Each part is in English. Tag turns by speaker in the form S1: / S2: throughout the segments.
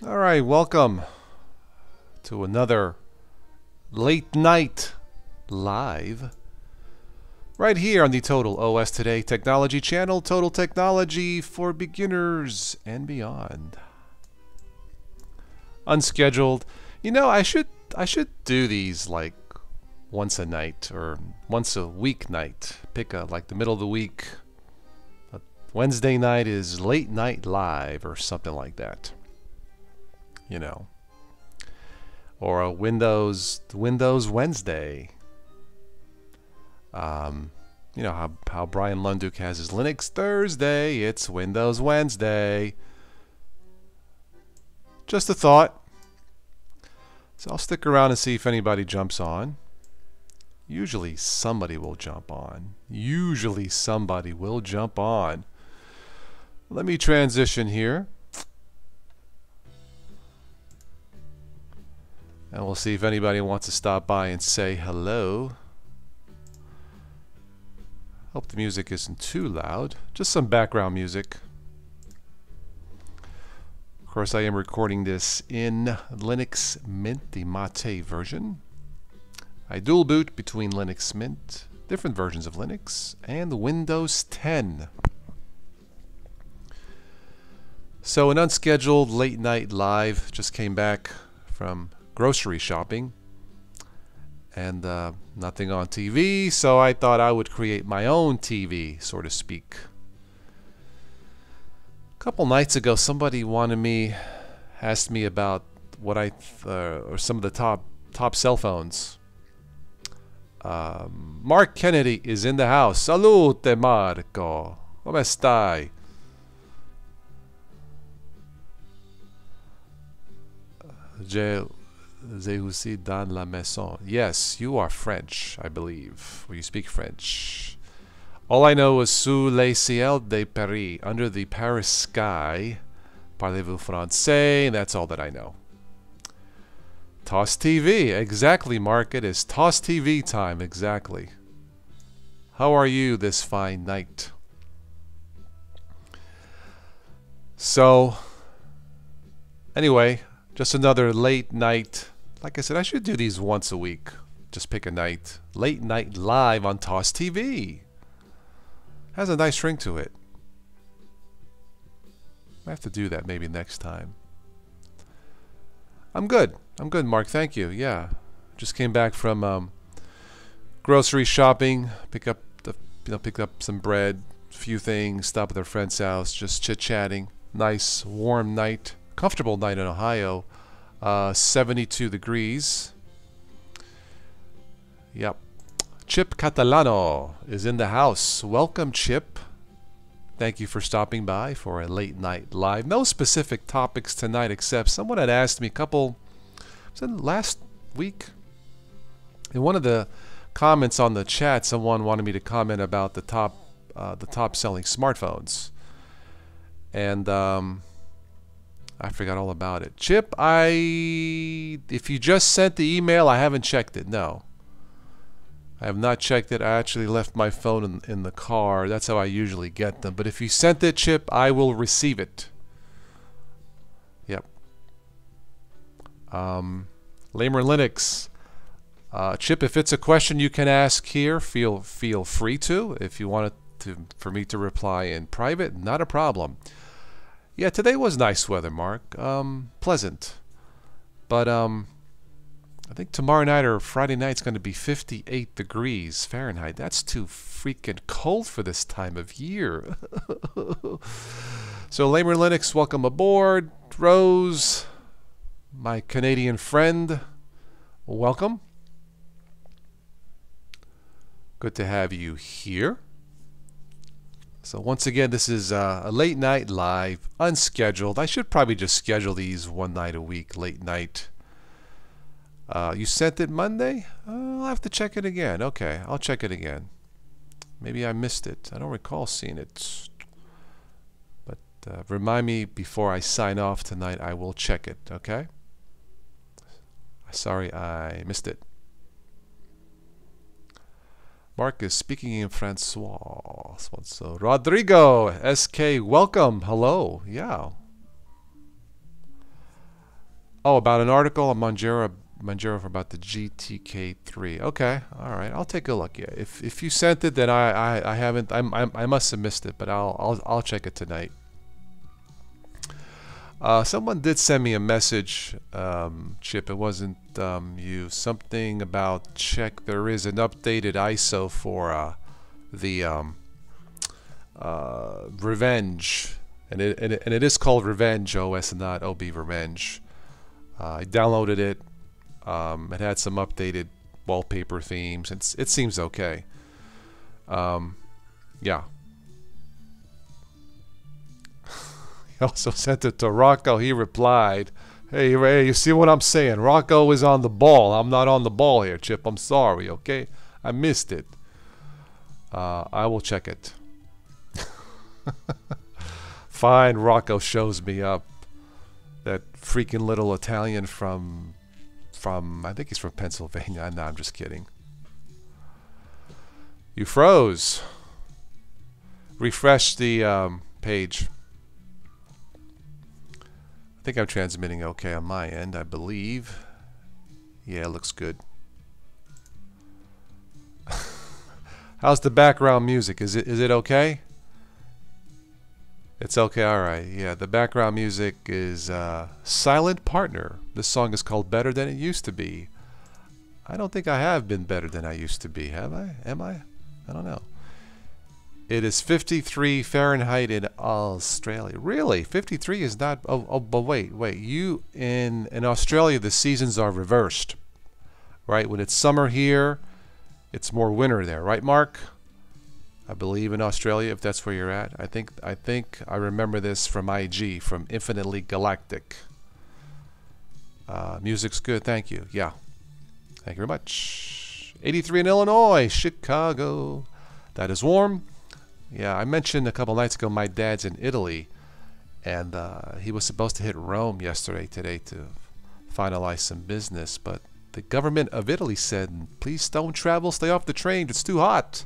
S1: All right, welcome to another late night live right here on the Total OS Today Technology channel, Total Technology for beginners and beyond. Unscheduled. You know, I should do these like once a night or once a week night. Pick a like the middle of the week. Wednesday night is late night live or something like that. You know, or a Windows Wednesday. You know how Brian Lunduk has his Linux Thursday. It's Windows Wednesday. Just a thought. So I'll stick around and see if anybody jumps on. Usually somebody will jump on. Let me transition here. And we'll see if anybody wants to stop by and say hello. Hope the music isn't too loud. Just some background music. Of course, I am recording this in Linux Mint, the Mate version. I dual boot between Linux Mint, different versions of Linux, and Windows 10. So an unscheduled late night live. Just came back from grocery shopping and nothing on TV, so I thought I would create my own TV, so to speak. A couple nights ago, somebody asked me about what or some of the top cell phones. Mark Kennedy is in the house. Salute, Marco. Come stai? J'ai aussi dans la maison. Yes, you are French, I believe. Or you speak French. All I know is sous les ciels de Paris, under the Paris sky. Parlez-vous français? That's all that I know. Toss TV. Exactly, Mark. It is Toss TV time. Exactly. How are you this fine night? So, anyway, just another late night. Like I said, I should do these once a week. Just pick a night. Late night live on Toss TV. Has a nice ring to it. I have to do that maybe next time. I'm good, Mark. Thank you. Yeah, just came back from grocery shopping. Pick up some bread, a few things. Stop at a friend's house, just chit-chatting. Nice warm night, comfortable night in Ohio. 72 degrees. Yep. Chip Catalano is in the house. Welcome, Chip. Thank you for stopping by for a late night live. No specific topics tonight, except someone had asked me last week, in one of the comments on the chat, someone wanted me to comment about the top selling smartphones, and I forgot all about it. Chip, if you just sent the email, I haven't checked it. No, I have not checked it. I actually left my phone in the car. That's how I usually get them. But if you sent it, Chip, I will receive it. Yep. Lamer Linux. Chip, if it's a question you can ask here, feel free to. If you want for me to reply in private, not a problem. Yeah, today was nice weather, Mark. Pleasant. But I think tomorrow night or Friday night it's going to be 58 degrees Fahrenheit. That's too freaking cold for this time of year. So Lamer Linux, welcome aboard. Rose, my Canadian friend, welcome. Good to have you here. So once again, this is a late night live, unscheduled. I should probably just schedule these one night a week, late night. You sent it Monday? I'll have to check it again. Okay, I'll check it again. Maybe I missed it. I don't recall seeing it. But remind me before I sign off tonight. I will check it, okay? Sorry I missed it. Mark is speaking in Francois. So Rodrigo, SK, welcome. Hello. Yeah. Oh, about an article on Manjaro about the GTK3. Okay, all right. I'll take a look. Yeah, if you sent it, then I haven't. I must have missed it, but I'll check it tonight. Someone did send me a message, Chip. It wasn't you. Something about check. There is an updated ISO for the Revenge, and it is called Revenge OS and not OB Revenge. I downloaded it. It had some updated wallpaper themes. It seems okay. Yeah. He also sent it to Rocco. He replied, "Hey Ray, you see what I'm saying? Rocco is on the ball. I'm not on the ball here, Chip. I'm sorry, okay? I missed it. I will check it." Fine, Rocco shows me up. That freaking little Italian from I think he's from Pennsylvania. No, I'm just kidding. You froze. Refresh the page. I think I'm transmitting okay on my end, I believe. Yeah, it looks good. How's the background music? Is it okay? It's okay, alright. Yeah, the background music is Silent Partner. This song is called Better Than It Used to Be. I don't think I have been better than I used to be, have I? Am I? I don't know. It is 53 Fahrenheit in Australia. Really? 53 is not... Oh, but wait. You, in Australia, the seasons are reversed. Right? When it's summer here, it's more winter there. Right, Mark? I believe in Australia, if that's where you're at. I think I remember this from IG, from Infinitely Galactic. Music's good, thank you. Yeah. Thank you very much. 83 in Illinois, Chicago. That is warm. Yeah, I mentioned a couple nights ago my dad's in Italy, and he was supposed to hit Rome today to finalize some business, but the government of Italy said, please don't travel, stay off the train, it's too hot.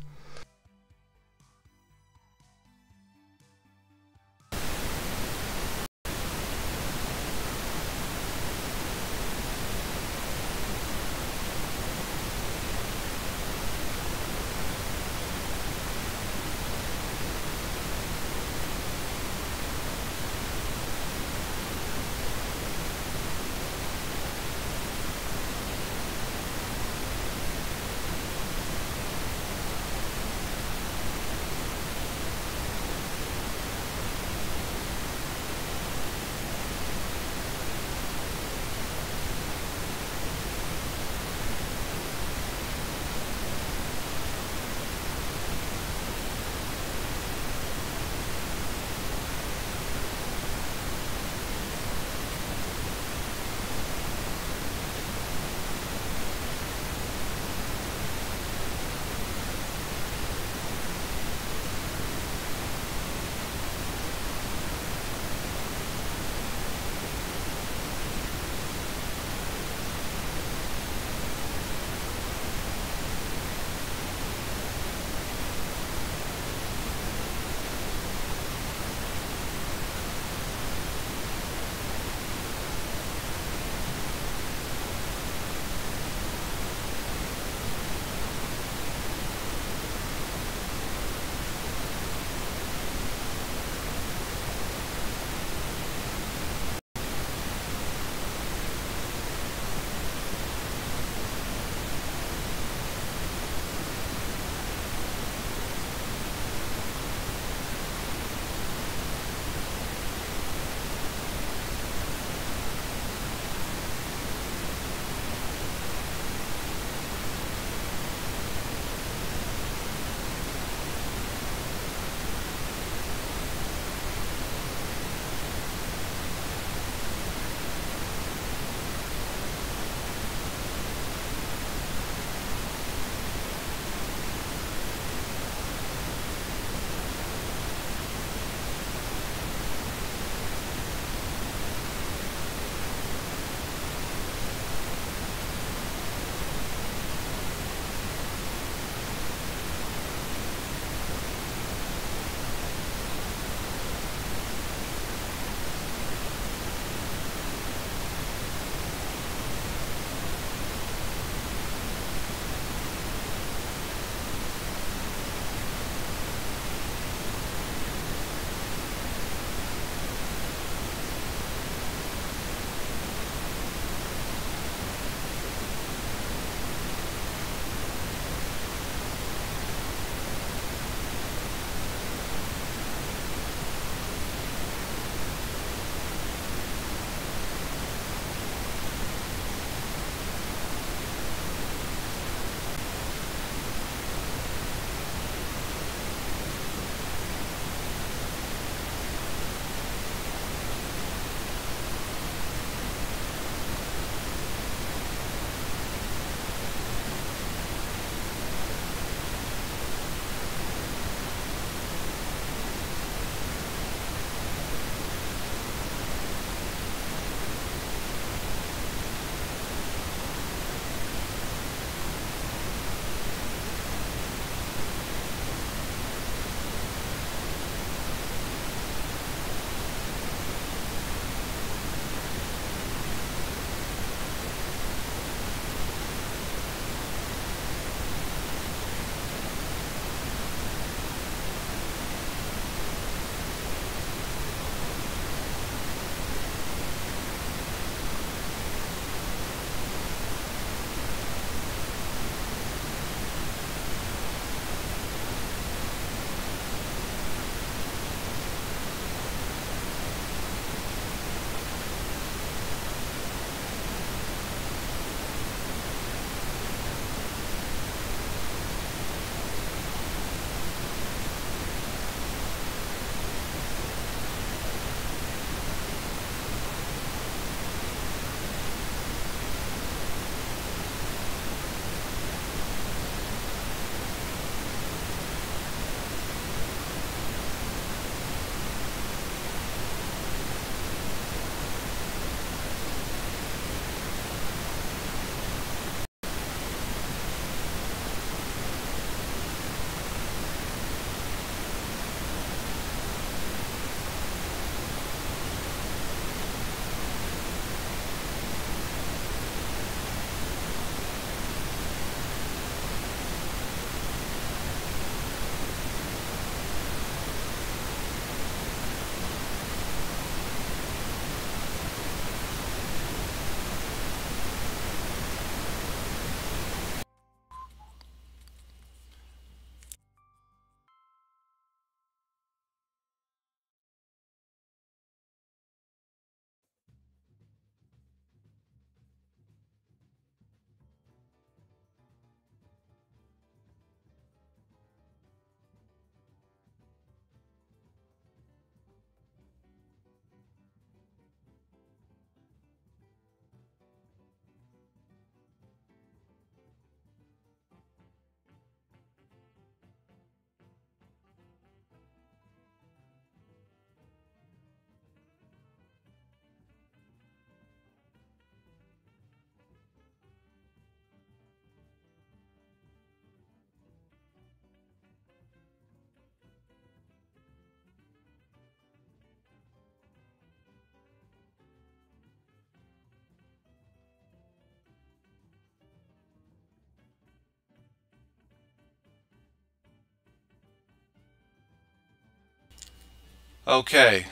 S1: Okay,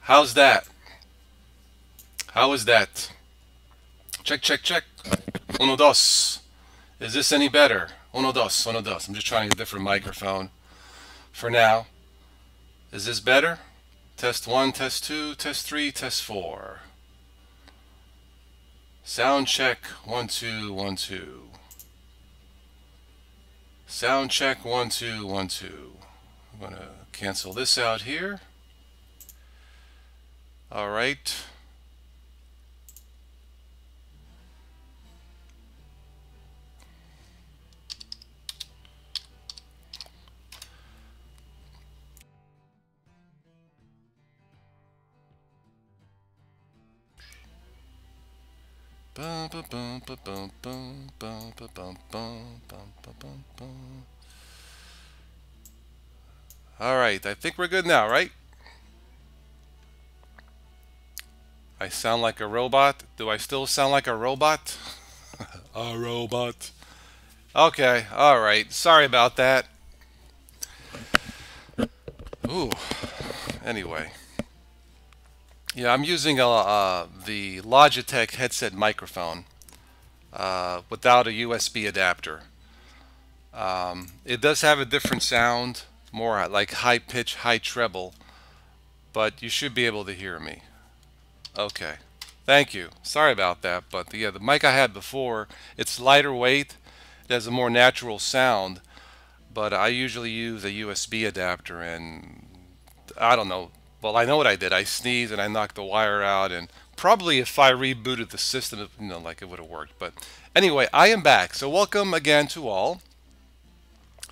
S1: how's that? How is that? Check, check, check. Uno, dos. Is this any better? Uno, dos, uno, dos. I'm just trying a different microphone for now. Is this better? Test one, test two, test three, test four. Sound check, 1 2 1 2. Sound check, 1 2 1 2. I'm going to cancel this out here. All right. Bum, bum, bum, bum, bum, bum, bum, bum, bum, bum, bum, bum, bum. All right, I think we're good now, right? I sound like a robot. Do I still sound like a robot? A robot. Okay, all right. Sorry about that. Ooh. Anyway. Yeah, I'm using the Logitech headset microphone without a USB adapter. It does have a different sound, more like high pitch, high treble, but you should be able to hear me. Okay. Thank you. Sorry about that, but yeah, the mic I had before, it's lighter weight, it has a more natural sound, but I usually use a USB adapter, and I don't know. Well, I know what I did. I sneezed and I knocked the wire out, and probably if I rebooted the system, like it would have worked. But anyway, I am back. So welcome again to all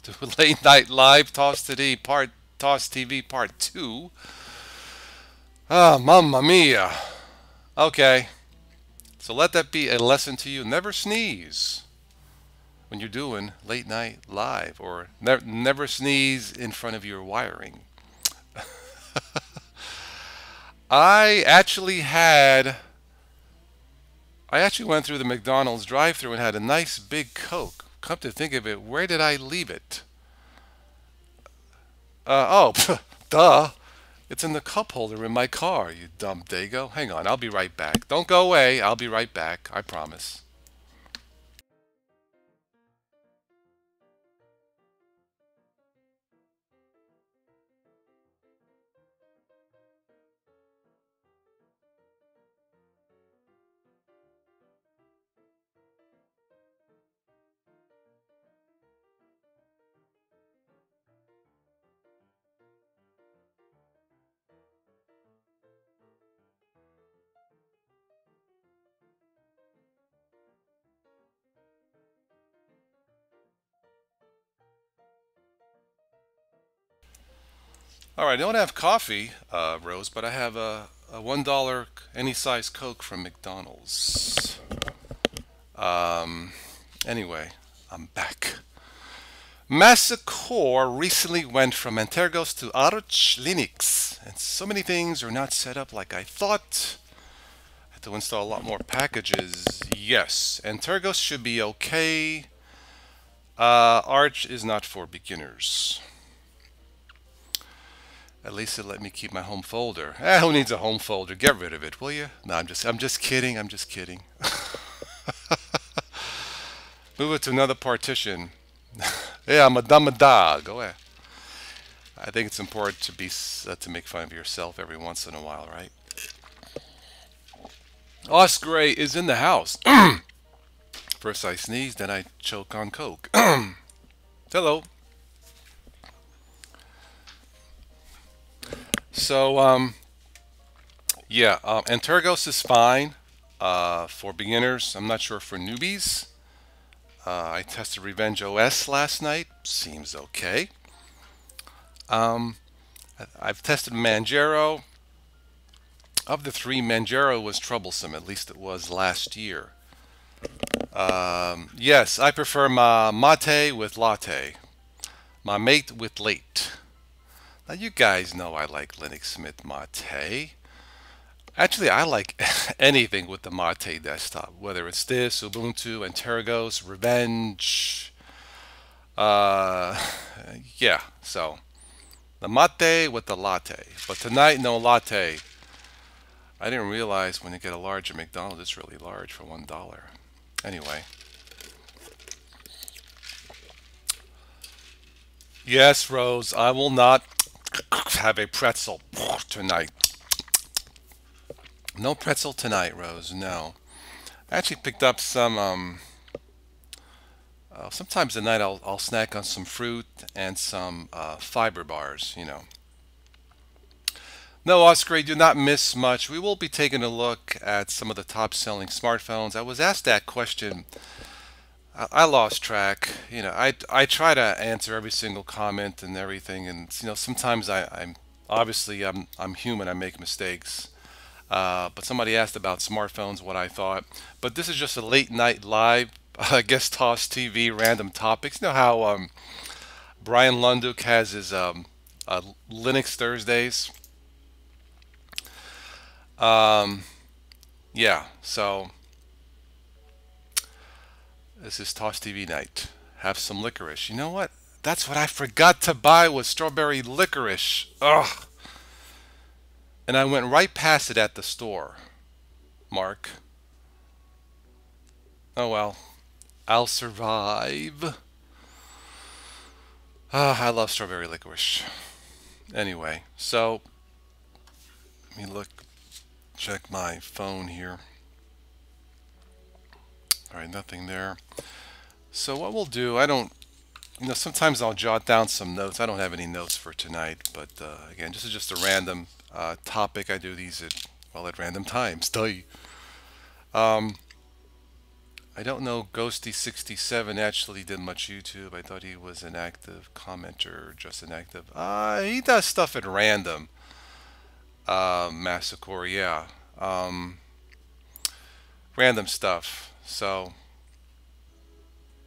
S1: to Late Night Live Toss TV Part 2. Ah, mamma mia. Okay. So let that be a lesson to you. Never sneeze when you're doing Late Night Live, or never sneeze in front of your wiring. I actually went through the McDonald's drive-thru and had a nice big Coke. Come to think of it, where did I leave it? Duh. It's in the cup holder in my car, you dumb dago. Hang on, I'll be right back. Don't go away. I'll be right back. I promise. All right, I don't have coffee, Rose, but I have a $1 any size Coke from McDonald's. Anyway, I'm back. Massacre recently went from Antergos to Arch Linux, and so many things are not set up like I thought. I had to install a lot more packages. Yes, Antergos should be okay. Arch is not for beginners. At least it let me keep my home folder. Who needs a home folder? Get rid of it, will you? No, I'm just kidding. I'm just kidding. Move it to another partition. Yeah, I'm a dumb dog. Go ahead. I think it's important to make fun of yourself every once in a while, right? Osgray is in the house. First I sneeze, then I choke on Coke. Hello. So, yeah, Antergos is fine for beginners. I'm not sure for newbies. I tested Revenge OS last night. Seems okay. I've tested Manjaro. Of the three, Manjaro was troublesome. At least it was last year. Yes, I prefer my mate with latte. My mate with late. Now you guys know I like Linux Mint Mate. Actually, I like anything with the Mate desktop, whether it's this, Ubuntu, Antergos, Revenge. Yeah, so The mate with the latte. But tonight, no latte. I didn't realize when you get a large at McDonald's, it's really large for $1. Anyway. Yes, Rose, I will not have a pretzel tonight. No pretzel tonight, Rose, no. I actually picked up some, sometimes at night I'll snack on some fruit and some fiber bars, you know. No, Oscar, you do not miss much. We will be taking a look at some of the top selling smartphones. I was asked that question. I lost track. You know, I try to answer every single comment and everything, and you know, sometimes I'm obviously I'm human. I make mistakes. But somebody asked about smartphones, what I thought. But this is just a late night live, I guess, Toss TV random topics. You know how Brian Lunduk has his Linux Thursdays. Yeah, so this is Toss TV night. Have some licorice. You know what? That's what I forgot to buy was strawberry licorice. Ugh. And I went right past it at the store, Mark. Oh well, I'll survive. I love strawberry licorice. Anyway, so let me look, check my phone here. All right, nothing there. So what we'll do, I don't, you know, sometimes I'll jot down some notes. I don't have any notes for tonight, but again, this is just a random topic. I do these at, well, at random times. I don't know Ghosty67 actually did much YouTube. I thought he was an active commenter, just an active. He does stuff at random. Massacre, yeah. Random stuff. So,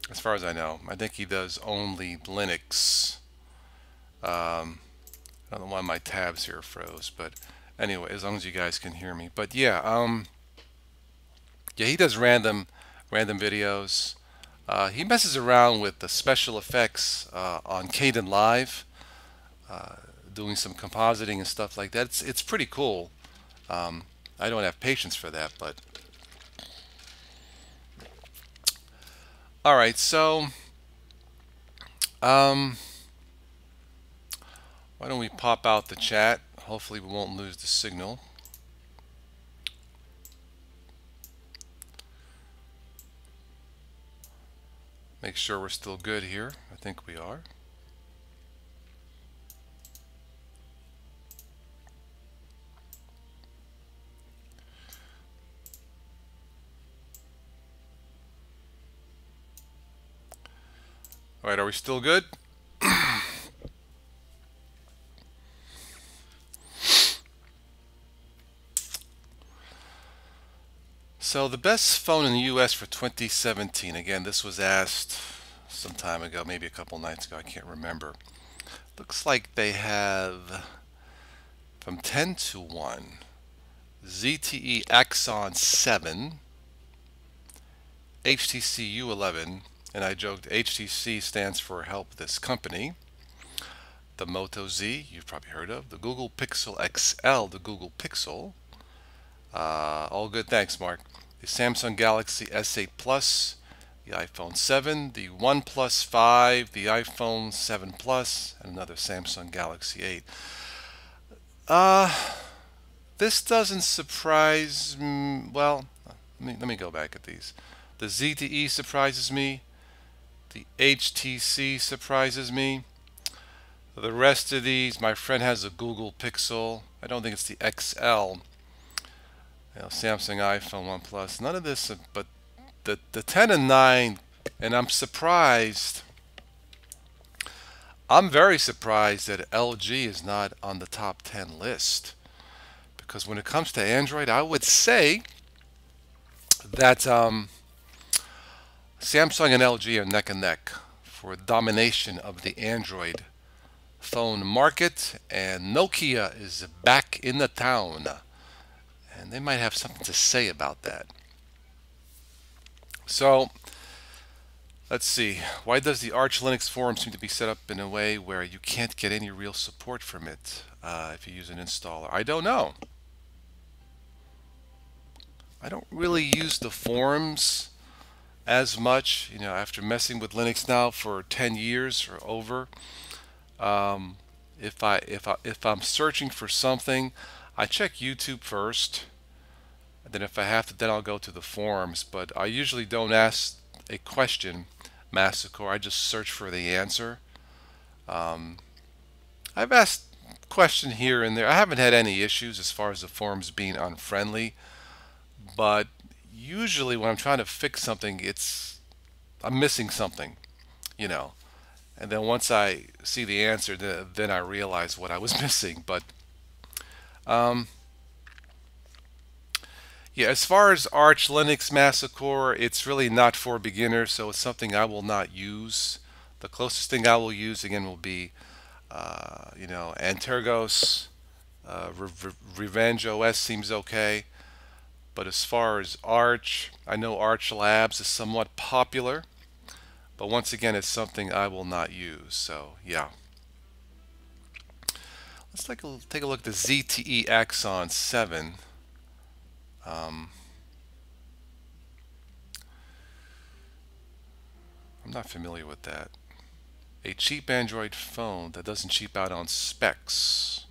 S1: as far as I know, I think he does only Linux. I don't know why my tabs here froze, but anyway, as long as you guys can hear me. But yeah, yeah, he does random videos. He messes around with the special effects on Kdenlive, doing some compositing and stuff like that. It's pretty cool. I don't have patience for that, but all right. So, why don't we pop out the chat? Hopefully, we won't lose the signal. Make sure we're still good here. I think we are. All right, are we still good? So the best phone in the US for 2017, again, this was asked some time ago, maybe a couple nights ago, I can't remember. Looks like they have from 10 to 1, ZTE Axon 7, HTC U11, and I joked HTC stands for Help This Company, the Moto Z, you've probably heard of, the Google Pixel XL, the Google Pixel, all good, thanks Mark. The Samsung Galaxy S8 Plus, the iPhone 7, the OnePlus 5, the iPhone 7 Plus, and another Samsung Galaxy 8. This doesn't surprise me. Well, let me go back at these. The ZTE surprises me. The HTC surprises me. The rest of these, my friend has a Google Pixel. I don't think it's the XL. You know, Samsung, iPhone, OnePlus, none of this, but the 10 and 9, and I'm surprised. I'm very surprised that LG is not on the top 10 list, because when it comes to Android, I would say that Samsung and LG are neck and neck for domination of the Android phone market, and Nokia is back in the town. And they might have something to say about that. So Let's see. Why does the Arch Linux forum seem to be set up in a way where you can't get any real support from it if you use an installer? I don't know. I don't really use the forums as much, after messing with Linux now for 10 years or over. Um, if I'm searching for something, I check YouTube first, and then if I have to, then I'll go to the forums. But I usually don't ask a question, Massacre. I just search for the answer. Um, I've asked question here and there. I haven't had any issues as far as the forums being unfriendly, but usually when I'm trying to fix something, I'm missing something, you know. And then once I see the answer, then I realize what I was missing. But um, yeah, as far as Arch Linux Massacre, it's really not for beginners, so it's something I will not use. The closest thing I will use again will be, Antergos. Revenge OS seems okay. But as far as Arch, I know Arch Labs is somewhat popular, but once again, it's something I will not use. So yeah, let's take a look at the ZTE Axon 7. Um, I'm not familiar with that. A cheap Android phone that doesn't cheap out on specs.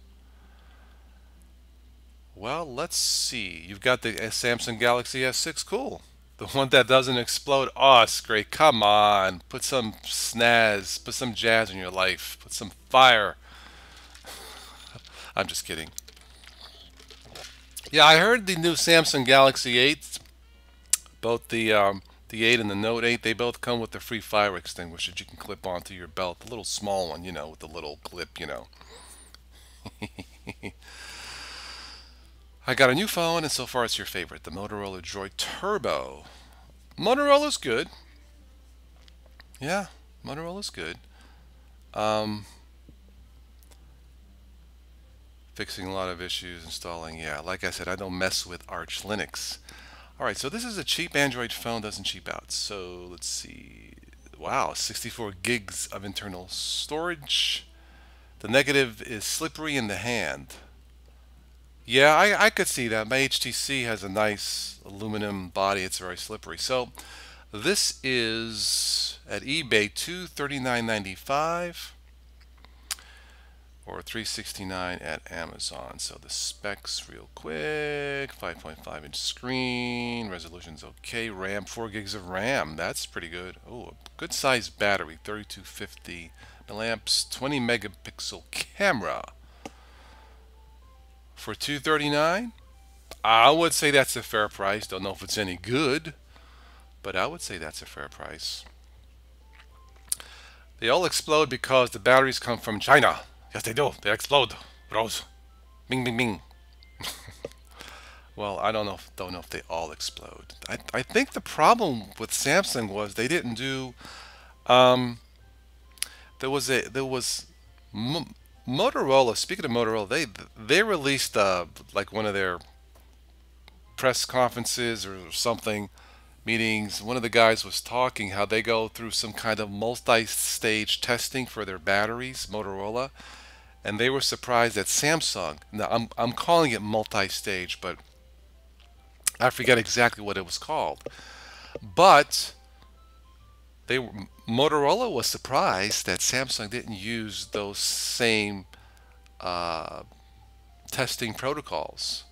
S1: Well, let's see. You've got the Samsung Galaxy S6. Cool. The one that doesn't explode. Oh, it's great. Come on. Put some snazz. Put some jazz in your life. Put some fire. I'm just kidding. Yeah, I heard the new Samsung Galaxy 8, both the 8 and the Note 8, they both come with the free fire extinguisher that you can clip onto your belt. The little small one, with the little clip. I got a new phone, and so far it's your favorite, the Motorola Droid Turbo. Motorola's good. Yeah, Motorola's good. Um, Fixing a lot of issues, installing. Yeah, like I said, I don't mess with Arch Linux. All right, so this is a cheap Android phone, doesn't cheap out. So let's see. Wow, 64 gigs of internal storage. The negative is slippery in the hand. Yeah, I could see that. My HTC has a nice aluminum body. It's very slippery. So this is at eBay $239.95 or $369 at Amazon. So the specs real quick. 5.5-inch screen. Resolution's okay. RAM, 4 gigs of RAM. That's pretty good. Oh, a good sized battery. 3250 milliamps. 20 megapixel camera. For $239, I would say that's a fair price. Don't know if it's any good, but I would say that's a fair price. They all explode because the batteries come from China. Yes, they do. They explode. Rose. Bing, bing, bing. Well, I don't know if they all explode. I think the problem with Samsung was they didn't do. There was Motorola. Speaking of Motorola, they released like one of their press conferences or something meetings. One of the guys was talking how they go through some kind of multi-stage testing for their batteries, Motorola, and they were surprised that Samsung. Now I'm calling it multi-stage, but I forget exactly what it was called. But Motorola was surprised that Samsung didn't use those same testing protocols,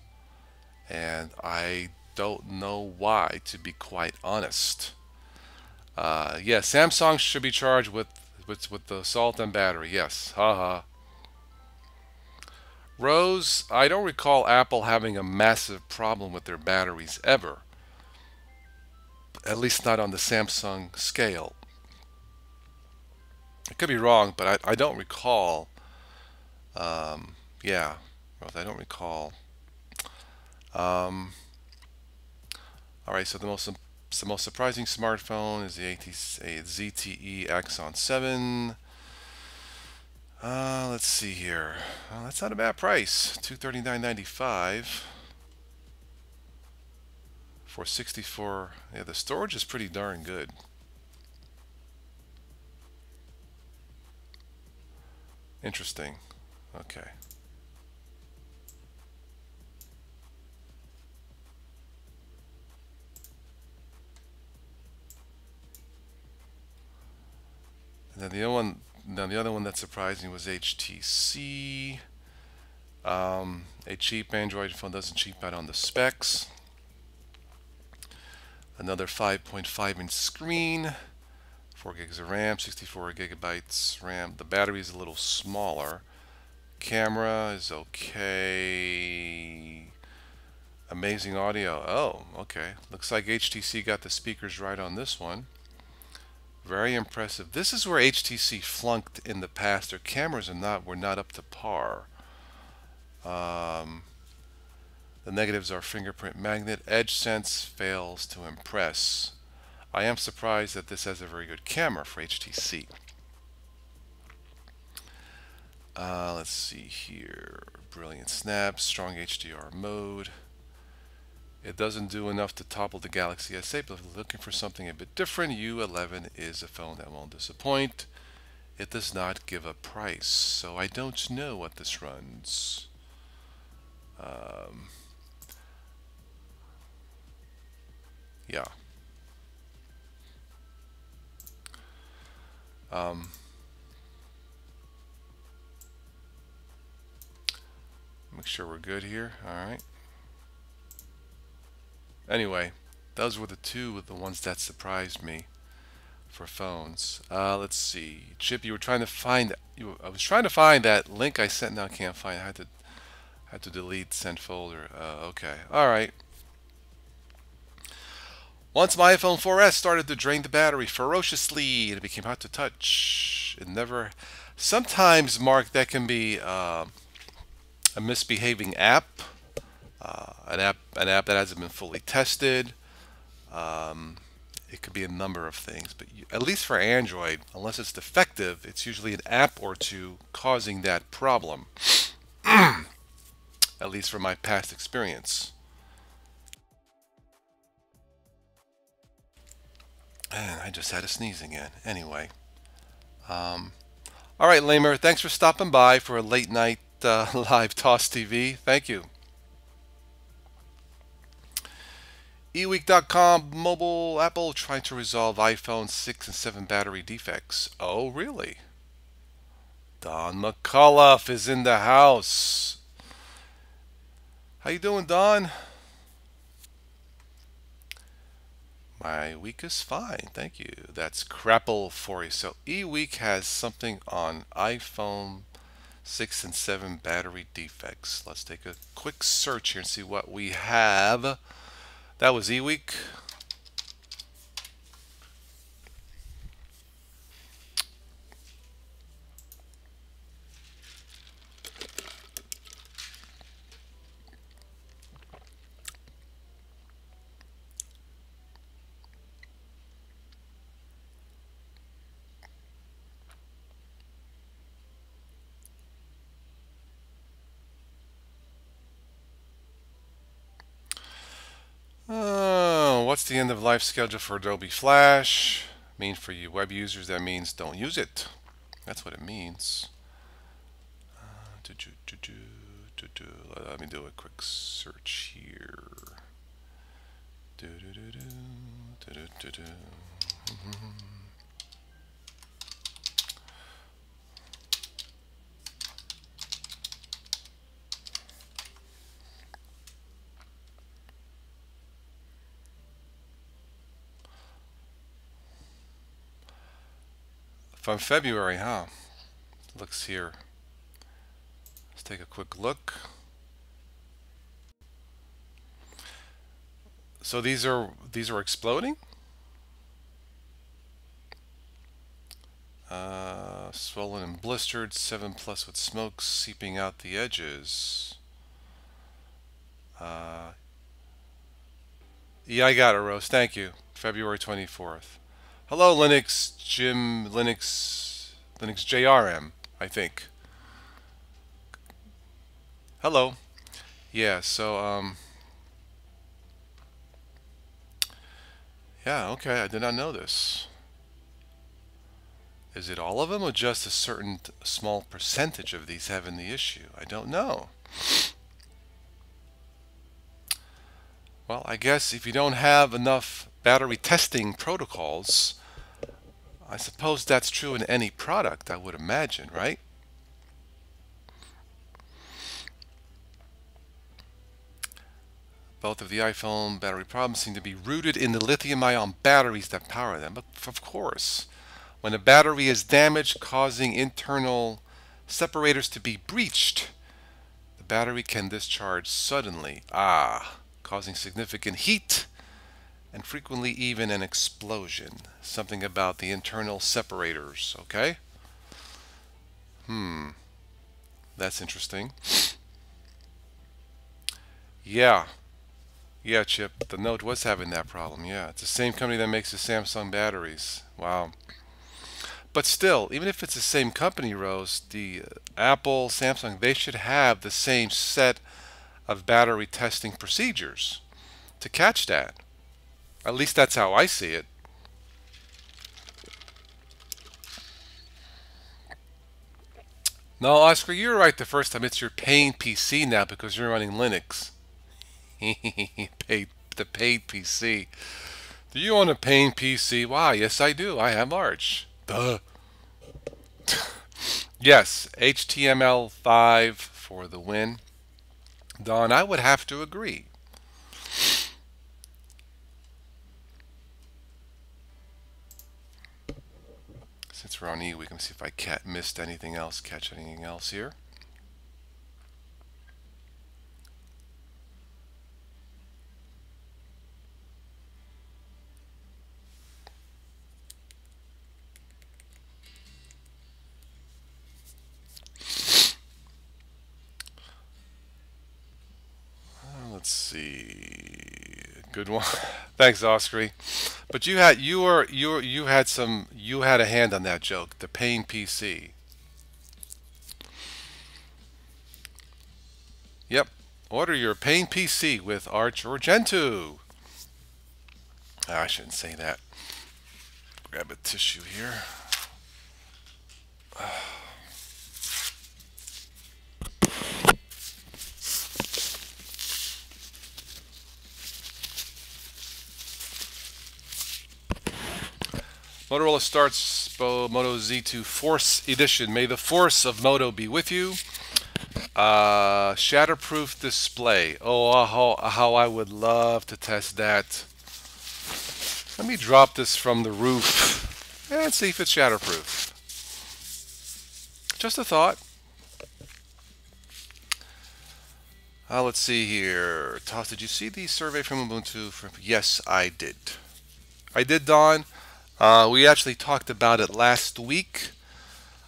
S1: and I don't know why, to be quite honest. Yeah, Samsung should be charged with the salt and battery. Yes, haha. Rose, I don't recall Apple having a massive problem with their batteries ever. At least not on the Samsung scale. I could be wrong, but I don't recall. Yeah, Rose, I don't recall. Um, all right, so the most surprising smartphone is the ZTE Axon 7. Let's see here. That's not a bad price. $239.95 for 64. Yeah, the storage is pretty darn good. Interesting. Okay. And then the other one that surprised me was HTC. A cheap Android phone doesn't cheap out on the specs. Another 5.5-inch screen, 4 gigs of RAM, 64 gigabytes RAM. The battery is a little smaller. Camera is okay. Amazing audio. Oh, okay. Looks like HTC got the speakers right on this one. Very impressive. This is where HTC flunked in the past. Their cameras were not up to par. The negatives are fingerprint magnet. Edge sense fails to impress. I am surprised that this has a very good camera for HTC. Let's see here. Brilliant snaps, strong HDR mode. It doesn't do enough to topple the Galaxy S8, but if looking for something a bit different, U11 is a phone that won't disappoint. It does not give a price, so I don't know what this runs. Yeah. Make sure we're good here. All right. Anyway, those were the ones that surprised me for phones. Let's see. Chip, you were trying to find. I was trying to find that link I sent. Now I can't find. I had to delete sent folder. Okay. All right. Once my iPhone 4S started to drain the battery ferociously and it became hot to touch, it never. Sometimes, Mark, that can be a misbehaving app, an app that hasn't been fully tested. It could be a number of things, but at least for Android, unless it's defective, it's usually an app or two causing that problem. At least from my past experience. And I just had a sneeze again. Anyway. All right, Lamer, thanks for stopping by for a late night live Toss TV. Thank you. eWeek.com mobile Apple trying to resolve iPhone 6 and 7 battery defects. Oh, really? Don McCullough is in the house. How you doing, Don? My week is fine, thank you. That's Crapple for you. So eWeek has something on iPhone 6 and 7 battery defects. Let's take a quick search here and see what we have. That was eWeek. What's the end of life schedule for Adobe Flash? Mean for you web users, that means don't use it. That's what it means. Let me do a quick search here. From February, huh? Looks here. Let's take a quick look. So these are exploding? Swollen and blistered, 7 plus with smoke seeping out the edges. Yeah, I got it, Rose. Thank you. February 24th. Hello, Linux Jim, Linux JRM, I think. Hello. Yeah, so yeah, okay, I did not know this. Is it all of them or just a certain small percentage of these having the issue? I don't know. Well, I guess if you don't have enough battery testing protocols, I suppose that's true in any product, I would imagine, right? Both of the iPhone battery problems seem to be rooted in the lithium-ion batteries that power them. But of course, when a battery is damaged, causing internal separators to be breached, the battery can discharge suddenly, causing significant heat and frequently even an explosion. Something about the internal separators, okay? That's interesting. Yeah, Chip, the Note was having that problem. Yeah, it's the same company that makes the Samsung batteries. Wow. But still, even if it's the same company, Rose, the Apple, Samsung, they should have the same set of battery testing procedures to catch that. At least that's how I see it. No, Oscar, you're right the first time. It's your paying PC now because you're running Linux. The paid PC. Do you own a paying PC? Wow, yes I do. I have Arch. Duh. Yes, HTML5 for the win. Don, I would have to agree. Since we're on E, we can see if I missed anything else, catch anything else here. Let's see. Good one. Thanks, Oscar. But you had a hand on that joke. The paying PC. Yep. Order your paying PC with Arch or Gentoo. I shouldn't say that. Grab a tissue here. Motorola starts Moto Z2 Force Edition. May the force of Moto be with you. Shatterproof display. Oh, how I would love to test that. Let me drop this from the roof and see if it's shatterproof. Just a thought. Let's see here. Toss, did you see the survey from Ubuntu? Yes, I did. I did, Don. We actually talked about it last week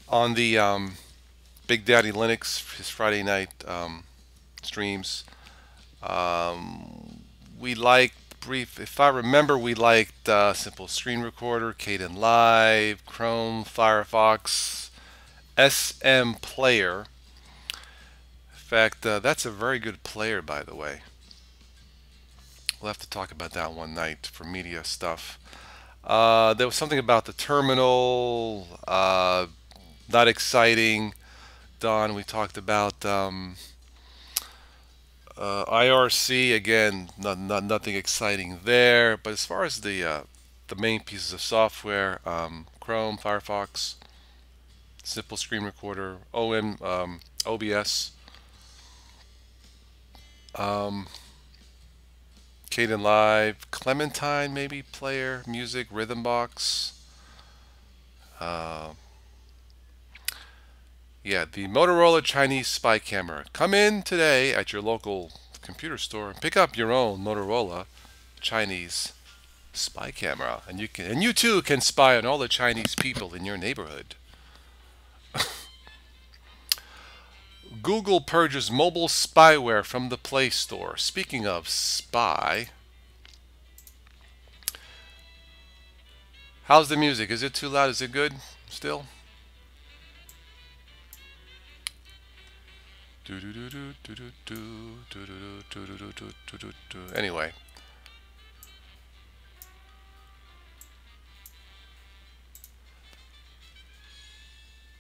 S1: on the Big Daddy Linux, his Friday night streams. We liked if I remember, we liked Simple Screen Recorder, Kdenlive, Chrome, Firefox, SM Player. In fact, that's a very good player, by the way. We'll have to talk about that one night for media stuff. There was something about the terminal, not exciting. Don, we talked about IRC, again, nothing exciting there. But as far as the main pieces of software, Chrome, Firefox, Simple Screen Recorder, OBS, Kdenlive, Clementine, maybe Player, Music, Rhythmbox. Yeah, the Motorola Chinese spy camera. Come in today at your local computer store and pick up your own Motorola Chinese spy camera, and you too can spy on all the Chinese people in your neighborhood. Google purges mobile spyware from the Play Store. Speaking of spy, how's the music? Is it too loud? Is it good still? Anyway.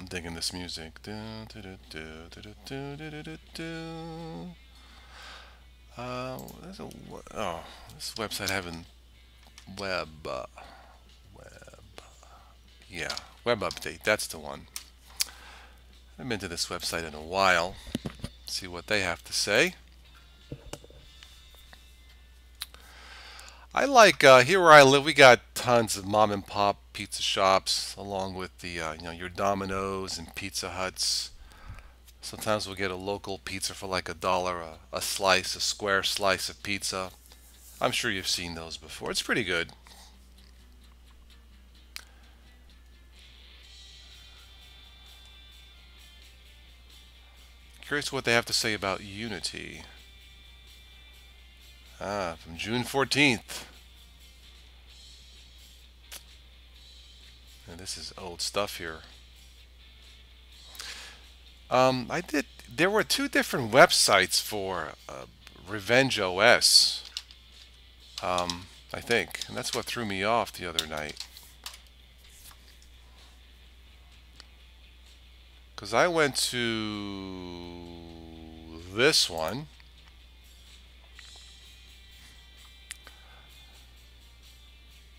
S1: I'm digging this music. This website having web, yeah, web update. That's the one. I haven't been to this website in a while. See what they have to say. I like here where I live. We got tons of mom and pop pizza shops, along with the your Domino's and Pizza Huts. Sometimes we'll get a local pizza for like $1 a slice, a square slice of pizza. I'm sure you've seen those before. It's pretty good. Curious what they have to say about Unity. From June 14th. And this is old stuff here. There were two different websites for Revenge OS, I think, and that's what threw me off the other night. Because I went to this one,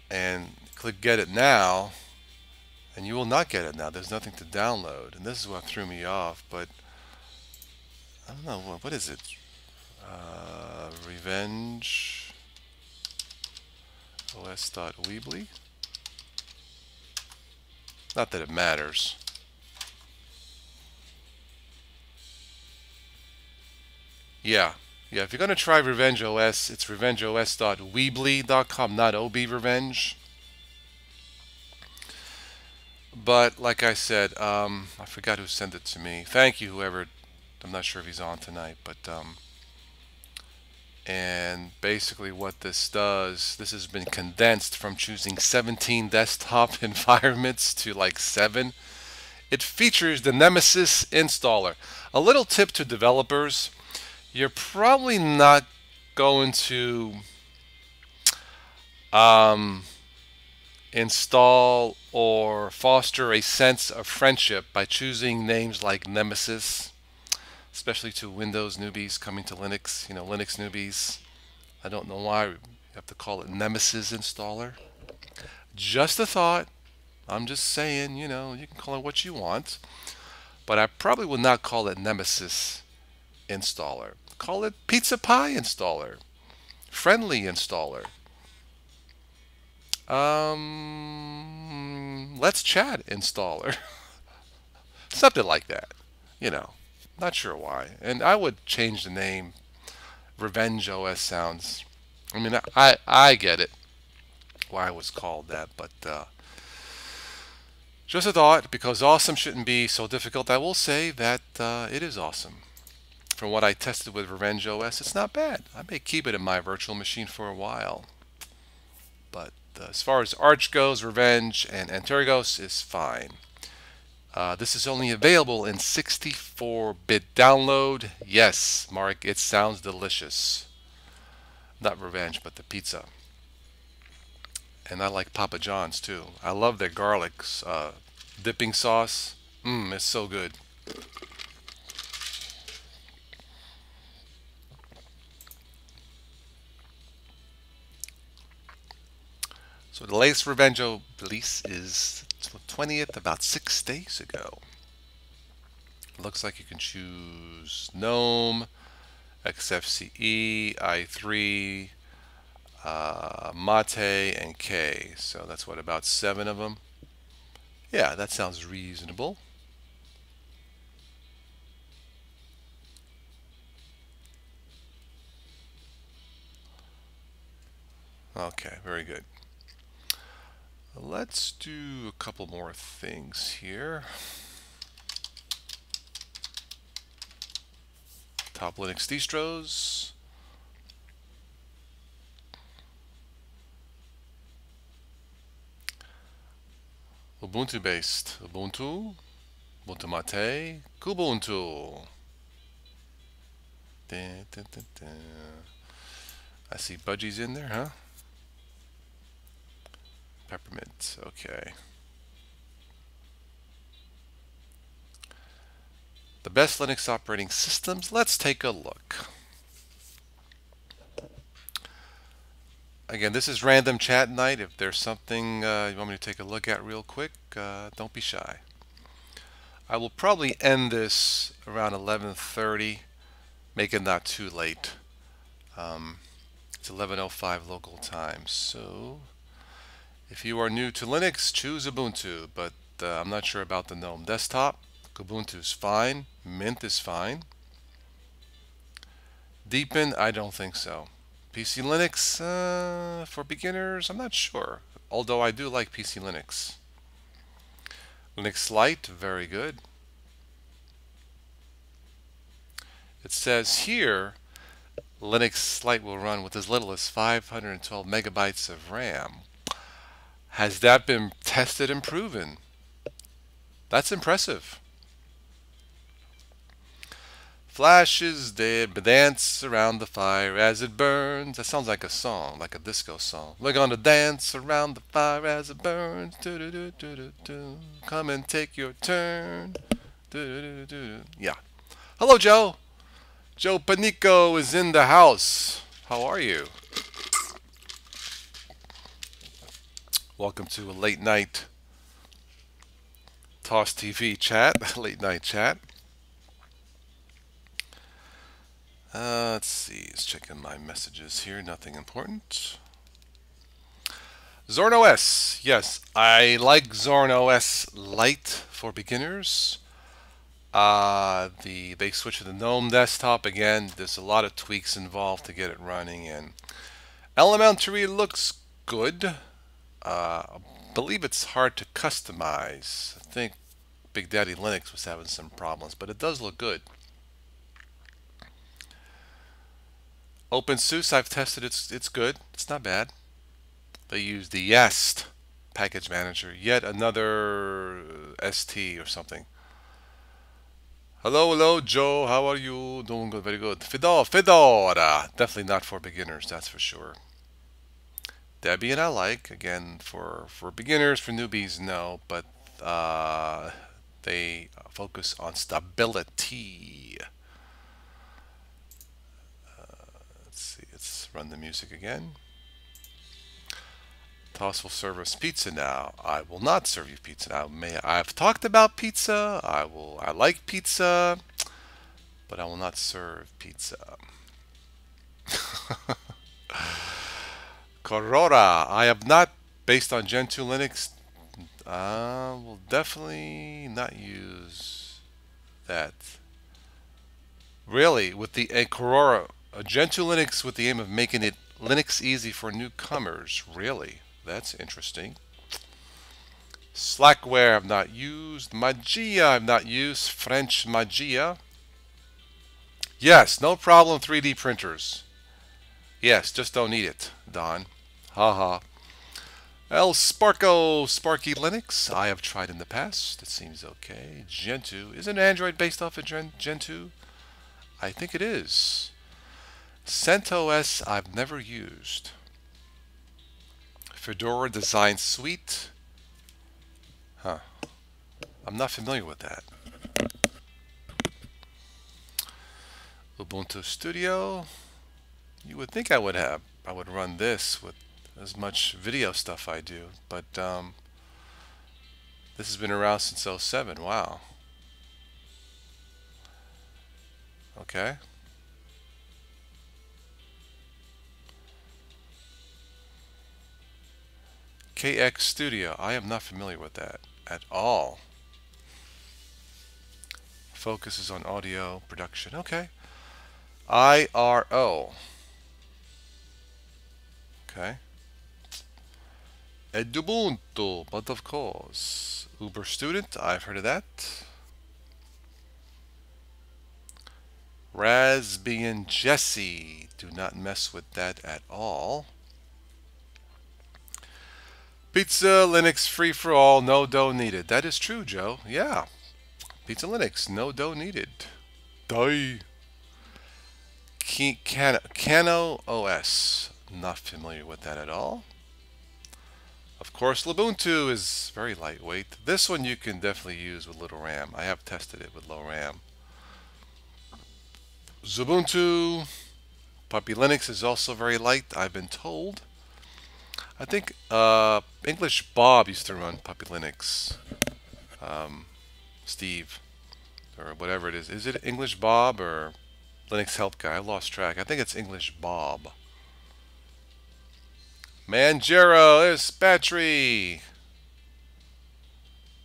S1: and click Get It Now, and you will not get it now. There's nothing to download, and this is what threw me off. But I don't know, what is it? Revenge OS.weebly. Not that it matters. Yeah, if you're gonna try Revenge OS, it's revengeos.weebly.com, not obrevenge. But like I said, I forgot who sent it to me. Thank you, whoever. I'm not sure if he's on tonight, but and basically what this does, this has been condensed from choosing 17 desktop environments to like 7. It features the Nemesis installer. A little tip to developers: you're probably not going to install or foster a sense of friendship by choosing names like Nemesis, especially to Windows newbies coming to Linux, Linux newbies. I don't know why you have to call it Nemesis installer. Just a thought. I'm just saying, you can call it what you want. But I probably would not call it Nemesis installer. Call it Pizza Pie installer. Friendly installer. Let's Chat installer. Something like that. Not sure why. And I would change the name. Revenge OS sounds, I mean, I get it why it was called that, but just a thought, because awesome shouldn't be so difficult. I will say that it is awesome. From what I tested with Revenge OS, it's not bad. I may keep it in my virtual machine for a while. But as far as Arch goes, Revenge and Antergos is fine. This is only available in 64-bit download. Yes, Mark, it sounds delicious. Not Revenge, but the pizza. And I like Papa John's too. I love their garlic dipping sauce. It's so good. So the latest Revenge release is the 20th, about 6 days ago. Looks like you can choose GNOME, XFCE, i3, Mate, and K. So that's what, about 7 of them? Yeah, that sounds reasonable. Okay, very good. Let's do a couple more things here. Top Linux distros. Ubuntu based. Ubuntu, Ubuntu Mate, Kubuntu. Dun, dun, dun, dun. I see Budgies in there, huh? Peppermint, okay. The best Linux operating systems. Let's take a look. Again, this is random chat night. If there's something you want me to take a look at real quick, don't be shy. I will probably end this around 11:30, make it not too late. It's 11:05 local time, so if you are new to Linux, choose Ubuntu, but I'm not sure about the GNOME desktop. Ubuntu is fine. Mint is fine. Deepin, I don't think so. PC Linux, for beginners, I'm not sure. Although I do like PC Linux. Linux Lite, very good. It says here, Linux Lite will run with as little as 512 megabytes of RAM. Has that been tested and proven? That's impressive. Flashes, they dance around the fire as it burns. That sounds like a song, like a disco song. We're gonna dance around the fire as it burns. Do, do, do, do, do, do. Come and take your turn. Do, do, do, do. Yeah. Hello, Joe. Joe Panico is in the house. How are you? Welcome to a late night Toss TV chat, late night chat. Let's see, let's check in my messages here, nothing important. Zorn OS, yes, I like Zorn OS Lite for beginners. They switched to the GNOME desktop again. There's a lot of tweaks involved to get it running, and Elementary looks good. I believe it's hard to customize. I think Big Daddy Linux was having some problems, but it does look good. OpenSUSE, I've tested. It's good. It's not bad. They use the Jest package manager. Yet another ST or something. Hello, Joe. How are you? Doing good, very good. Fedora. Definitely not for beginners, that's for sure. Debian I like. Again, for beginners, for newbies, no. But they focus on stability. Let's see. Let's run the music again. Toss will serve us pizza now. I will not serve you pizza now. I've talked about pizza. I like pizza, but I will not serve pizza. Corora. I have not, based on Gentoo Linux, will definitely not use that. Really, with the Corora, Gentoo Linux with the aim of making it Linux easy for newcomers. Really? That's interesting. Slackware I've not used. Magia I've not used. French Magia. Yes, no problem 3D printers. Yes, just don't need it, Don. Haha. El Sparko, Sparky Linux. I have tried in the past. It seems okay. Gentoo. Isn't Android based off of Gentoo? I think it is. CentOS I've never used. Fedora Design Suite. Huh. I'm not familiar with that. Ubuntu Studio. You would think I would run this with as much video stuff I do, but this has been around since '07. Wow. Okay. KX Studio. I am not familiar with that at all. Focuses on audio production. Okay. IRO. Okay. Edubuntu, but of course. Uber Student, I've heard of that. Raspbian Jessie, do not mess with that at all. Pizza Linux free for all, no dough needed. That is true, Joe. Yeah. Pizza Linux, no dough needed. Die. Kano OS, not familiar with that at all. Of course, Lubuntu is very lightweight. This one you can definitely use with little RAM. I have tested it with low RAM. Ubuntu. Puppy Linux is also very light, I've been told. I think English Bob used to run Puppy Linux. Steve, or whatever it is. Is it English Bob or Linux Help Guy? I've lost track. I think it's English Bob. Manjaro, there's Battery.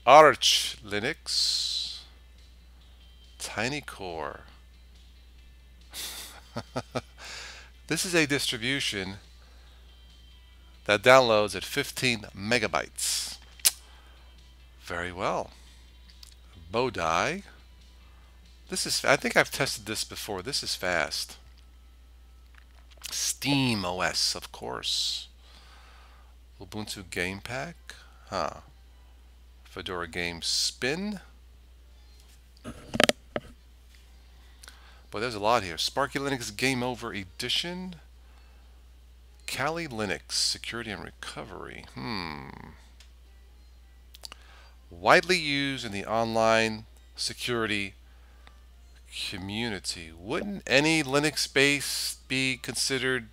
S1: Arch Linux. TinyCore. This is a distribution that downloads at 15 megabytes. Very well. Bodai. This is, I think I've tested this before. This is fast. Steam OS, of course. Ubuntu Game Pack. Huh. Fedora Game Spin. But there's a lot here. Sparky Linux Game Over Edition. Kali Linux Security and Recovery. Widely used in the online security community. Wouldn't any Linux base be considered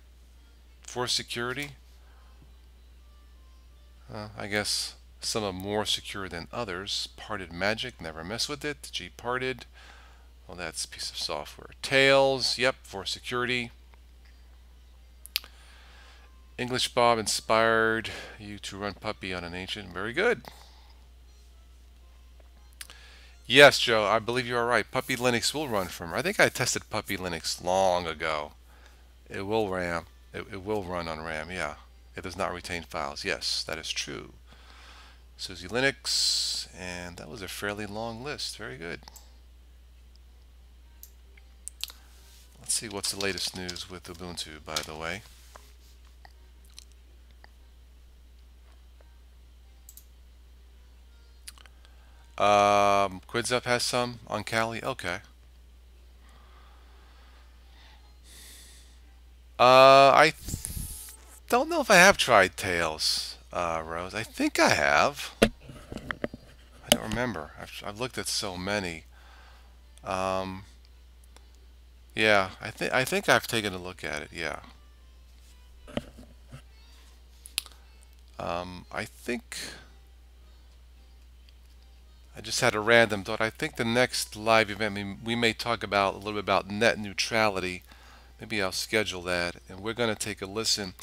S1: for security? I guess some are more secure than others. Parted Magic, never mess with it. Gparted, well, that's a piece of software. Tails, yep, for security. English Bob inspired you to run Puppy on an ancient. Very good. Yes, Joe, I believe you are right. Puppy Linux will run from. I think I tested Puppy Linux long ago. It will RAM. It will run on RAM. Yeah, it does not retain files. Yes, that is true. SUSE Linux, and that was a fairly long list. Very good. Let's see what's the latest news with Ubuntu, by the way. QuidsUp has some on Kali. Okay. I don't know if I have tried Tails, Rose. I think I have. I don't remember. I've looked at so many. Yeah, I think I've taken a look at it. Yeah. I think I just had a random thought. I think the next live event we may talk about a little bit about net neutrality. Maybe I'll schedule that, and we're going to take a listen.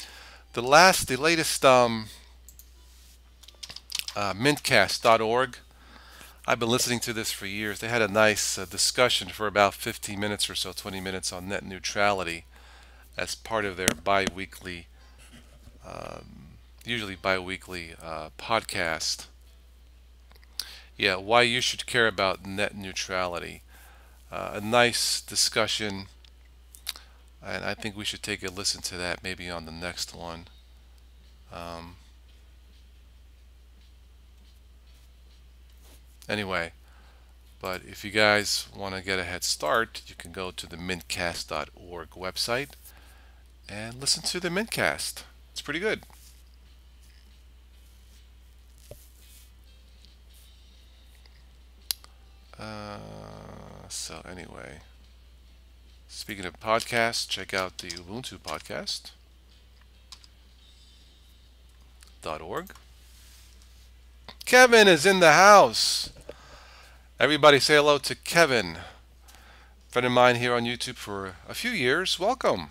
S1: The latest mintcast.org. I've been listening to this for years. They had a nice discussion for about 15 minutes or so, 20 minutes on net neutrality as part of their bi-weekly, usually bi-weekly podcast. Yeah, why you should care about net neutrality. A nice discussion, and I think we should take a listen to that maybe on the next one. Anyway, but if you guys want to get a head start, you can go to the mintcast.org website and listen to the Mintcast. It's pretty good. So anyway, speaking of podcasts, check out the Ubuntu podcast.org. Kevin is in the house. Everybody say hello to Kevin. Friend of mine here on YouTube for a few years. Welcome.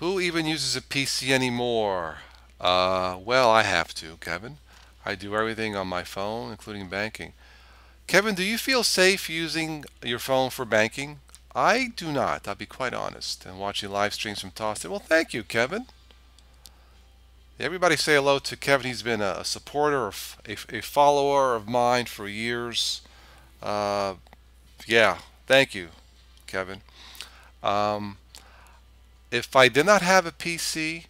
S1: Who even uses a PC anymore? Well, I have to, Kevin. I do everything on my phone, including banking. Kevin, do you feel safe using your phone for banking? I do not, I'll be quite honest. And watching live streams from Tosted. Well, thank you, Kevin. Everybody say hello to Kevin. He's been a supporter, a follower of mine for years. Yeah, thank you, Kevin. If I did not have a PC,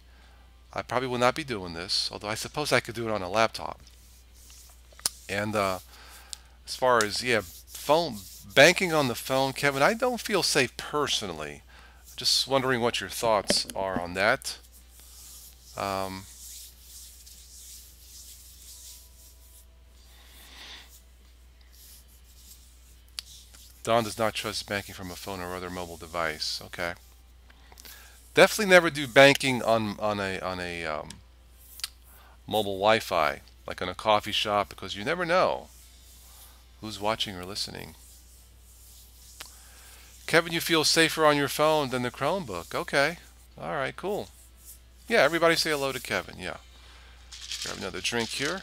S1: I probably would not be doing this, although I suppose I could do it on a laptop. And as far as, yeah, phone banking on the phone, Kevin, I don't feel safe personally. Just wondering what your thoughts are on that. Don does not trust banking from a phone or other mobile device. Okay. Definitely never do banking on a mobile Wi-Fi, like on a coffee shop, because you never know who's watching or listening. Kevin, you feel safer on your phone than the Chromebook. Okay. All right, cool. Yeah, everybody say hello to Kevin. Yeah. Grab another drink here.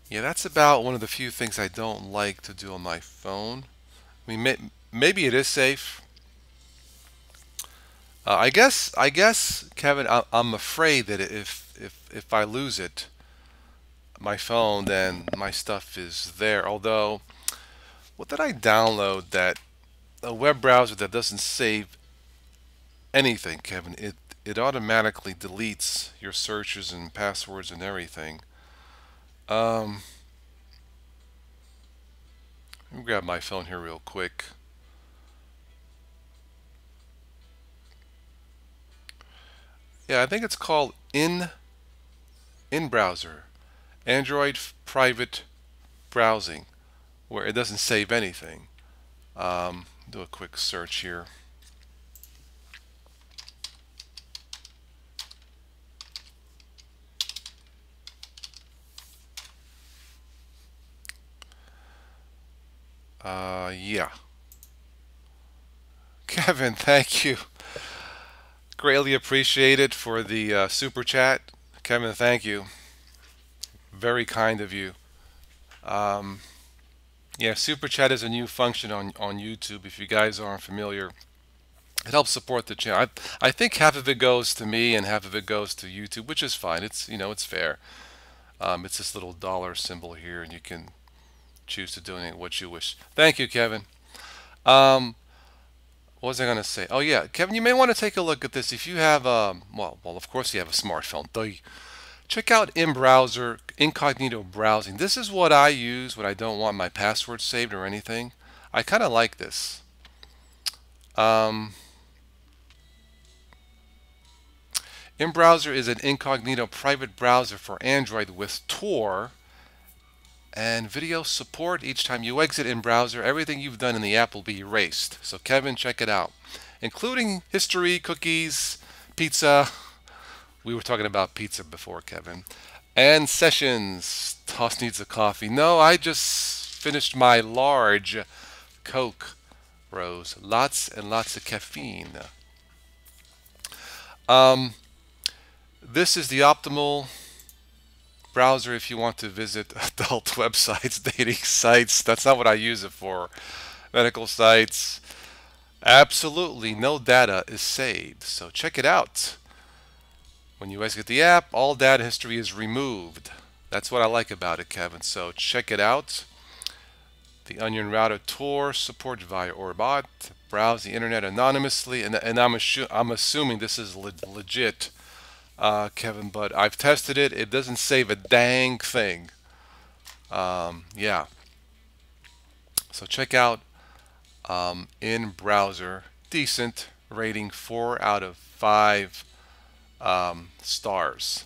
S1: Yeah, that's about one of the few things I don't like to do on my phone. I mean, maybe it is safe. I guess, Kevin, I'm afraid that if I lose it, my phone, then my stuff is there. Although, what did I download that a web browser that doesn't save anything, Kevin? It automatically deletes your searches and passwords and everything. Um, Let me grab my phone here real quick. Yeah, I think it's called in browser Android private browsing, where it doesn't save anything. Do a quick search here. Yeah. Kevin, thank you. Greatly appreciated for the super chat. Kevin, thank you. Very kind of you. Um, yeah, super chat is a new function on YouTube. If you guys aren't familiar, it helps support the channel. I think half of it goes to me and half of it goes to YouTube, which is fine. It's it's fair. It's this little dollar symbol here, and you can choose to donate what you wish. Thank you, Kevin. Um, what was I going to say? Oh yeah, Kevin, you may want to take a look at this if you have well, of course you have a smartphone. Check out in-browser incognito browsing. This is what I use when I don't want my password saved or anything. I kind of like this. In-browser is an incognito private browser for Android with Tor and video support. Each time you exit in browser, everything you've done in the app will be erased. So Kevin, check it out, including history, cookies, pizza. We were talking about pizza before, Kevin. And sessions. Toss needs a coffee. No, I just finished my large Coke, Rose. Lots and lots of caffeine. This is the optimal browser if you want to visit adult websites, dating sites. That's not what I use it for. Medical sites. Absolutely no data is saved. So check it out. When you exit the app, all data history is removed. That's what I like about it, Kevin. So check it out. The Onion Router Tor support via Orbot. Browse the internet anonymously, and I'm assuming this is legit, Kevin. But I've tested it. It doesn't save a dang thing. Yeah. So check out in browser. Decent rating, 4 out of 5 stars.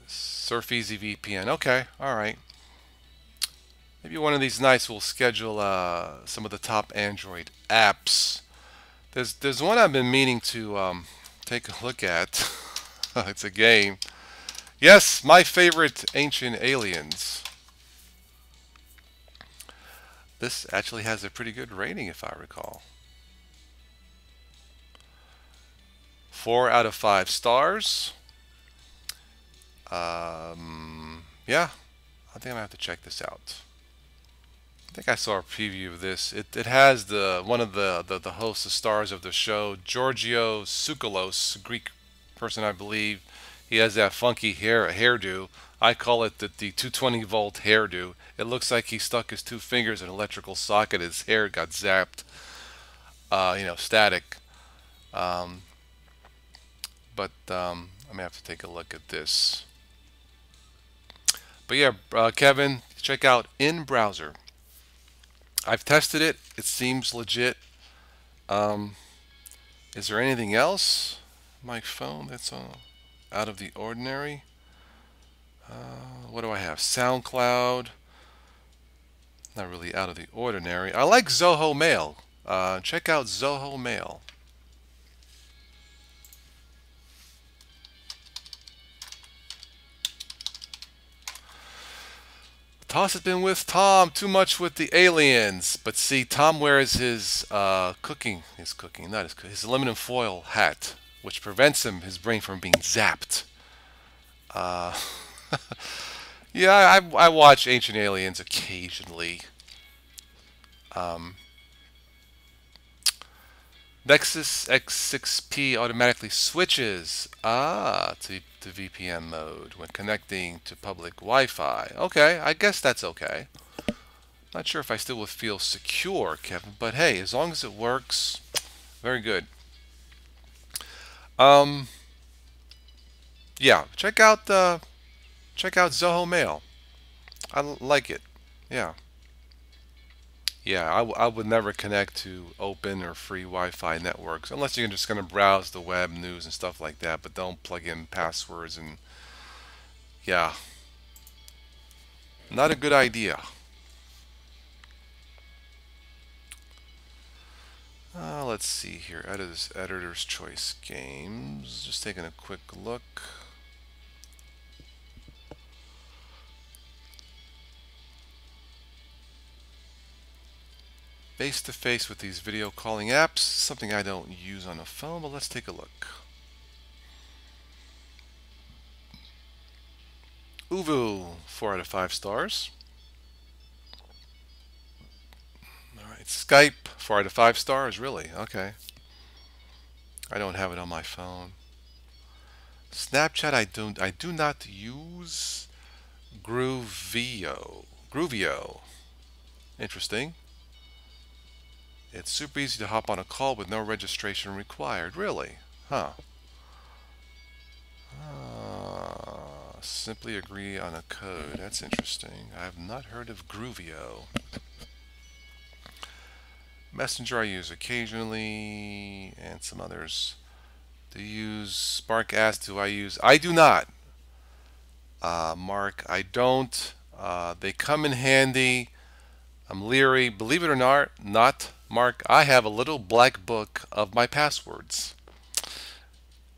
S1: Surf Easy VPN. Okay, all right. Maybe one of these nights we'll schedule some of the top Android apps. There's one I've been meaning to take a look at. It's a game. Yes, my favorite, Ancient Aliens. This actually has a pretty good rating, if I recall. 4 out of 5 stars. Yeah, I think I'm gonna have to check this out. I think I saw a preview of this. It has one of the hosts, the stars of the show, Giorgio Tsoukalos, Greek person, I believe. He has that funky hairdo. I call it the 220 volt hairdo. It looks like he stuck his 2 fingers in an electrical socket. His hair got zapped. Static. But I'm gonna have to take a look at this. But yeah, Kevin, check out in browser. I've tested it. It seems legit. Is there anything else? My phone that's out of the ordinary. What do I have? SoundCloud. Not really out of the ordinary. I like Zoho Mail. Check out Zoho Mail. Toss has been with Tom too much with the aliens, but see, Tom wears his his aluminum foil hat, which prevents his brain from being zapped. Uh, yeah, I watch Ancient Aliens occasionally. Um, Nexus X6P automatically switches to VPN mode when connecting to public Wi-Fi. Okay, I guess that's okay. Not sure if I still would feel secure, Kevin, but hey, as long as it works, very good. Yeah, check out Zoho Mail. I like it. Yeah. Yeah, I would never connect to open or free Wi-Fi networks unless you're just going to browse the web news and stuff like that, but don't plug in passwords and yeah, not a good idea. Let's see here. Editor's Choice Games. Just taking a quick look. Face-to-face with these video calling apps. Something I don't use on a phone, but let's take a look. ooVoo, 4 out of 5 stars. Alright, Skype, 4 out of 5 stars, really? Okay. I don't have it on my phone. Snapchat, I do not use. Groovio. Interesting. It's super easy to hop on a call with no registration required. Really? Huh. Simply agree on a code. That's interesting. I have not heard of Groovio. Messenger I use occasionally, and some others. Do you use Mark asked, do I use? I do not. Mark, I don't. They come in handy. I'm leery. Believe it or not, Mark, I have a little black book of my passwords.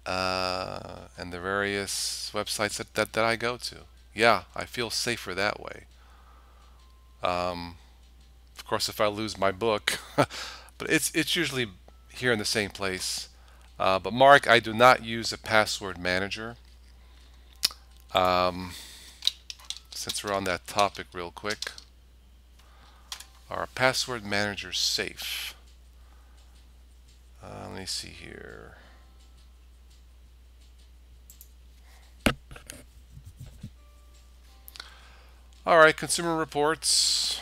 S1: And the various websites that I go to. Yeah, I feel safer that way. Of course, if I lose my book, but it's usually here in the same place. But Mark, I do not use a password manager. Since we're on that topic real quick, are password managers safe? Let me see here. All right, Consumer Reports.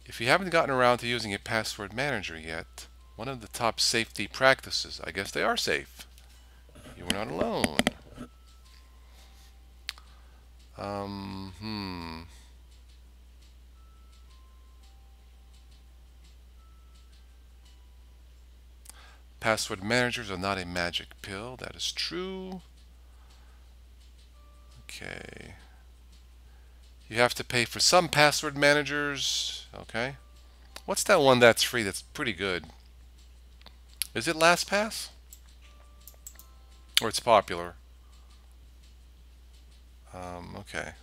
S1: If you haven't gotten around to using a password manager yet, one of the top safety practices, I guess they are safe. You are not alone. Password managers are not a magic pill. That is true. Okay. You have to pay for some password managers. Okay. What's that one that's free that's pretty good? Is it LastPass? Or it's popular? Okay.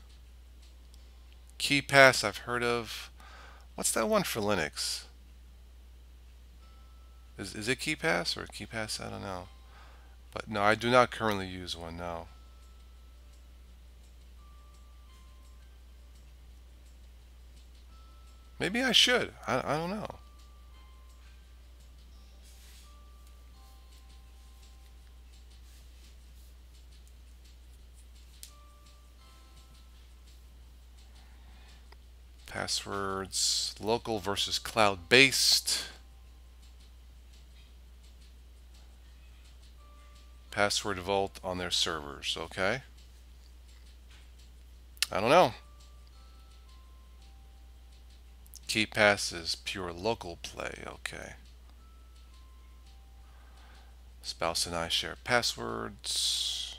S1: KeePass I've heard of. What's that one for Linux? Is it KeePass or KeePass? I don't know. But no, I do not currently use one, no. Maybe I should. I don't know. Passwords, local versus cloud-based. Password Vault on their servers, okay? I don't know. KeePass is pure local play, okay. Spouse and I share passwords.